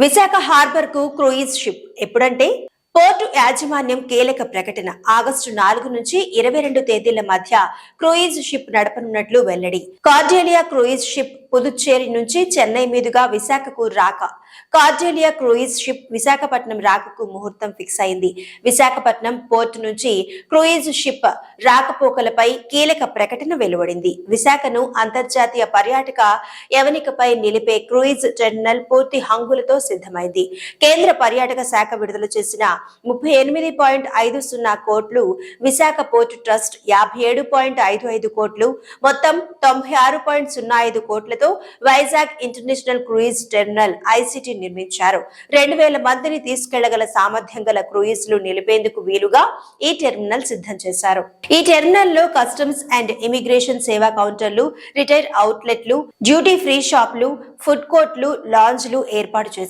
Visakha harbour కు cruise ship ఎప్పుడంటే port యాజమాన్యం కీలక ప్రకటన ఆగస్టు 4 నుంచి 22 తేదీల మధ్య క్రూయిజ్ షిప్ నడపనున్నట్లు వెల్లడి. కార్డేలియా క్రూయిజ్ షిప్ పుదుచ్చేరి నుంచి చెన్నై మీదుగా విశాఖకు రాక. కార్డేలియా క్రూయిజ్ షిప్ విశాఖపట్నం రాకకు ముహూర్తం ఫిక్స్ అయింది. విశాఖపట్నం పోర్టు నుంచి క్రూయిజ్ షిప్ రాకపోకలపై కీలక ప్రకటన వెలువడింది. విశాఖను అంతర్జాతీయ పర్యాటక యవనికపై నిలిపే క్రూయిజ్ టెర్మినల్ పూర్తి హంగులతో సిద్ధమైంది. కేంద్ర పర్యాటక శాఖ విడుదల చేసిన 38.50 కోట్లు, విశాఖ పోర్టు ట్రస్ట్ 57.55 కోట్లు, మొత్తం 96.05 కోట్లతో Vizag international cruise terminal ICT నిర్మించారు. 2000 మందిని తీసుకెళ్లగల సామర్థ్యం గల క్రూయిజ్లు నిలిపేందుకు వీలుగా ఈ టెర్మినల్ సిద్ధం చేశారు. ఈ టెర్మినల్ లో కస్టమ్స్ అండ్ ఇమిగ్రేషన్ సేవా కౌంటర్లు, రిటైల్ అవుట్లెట్లు, డ్యూటీ ఫ్రీ షాపులు, ఫుడ్ కోర్టులు, లాంజ్లు ఏర్పాటు చేశారు.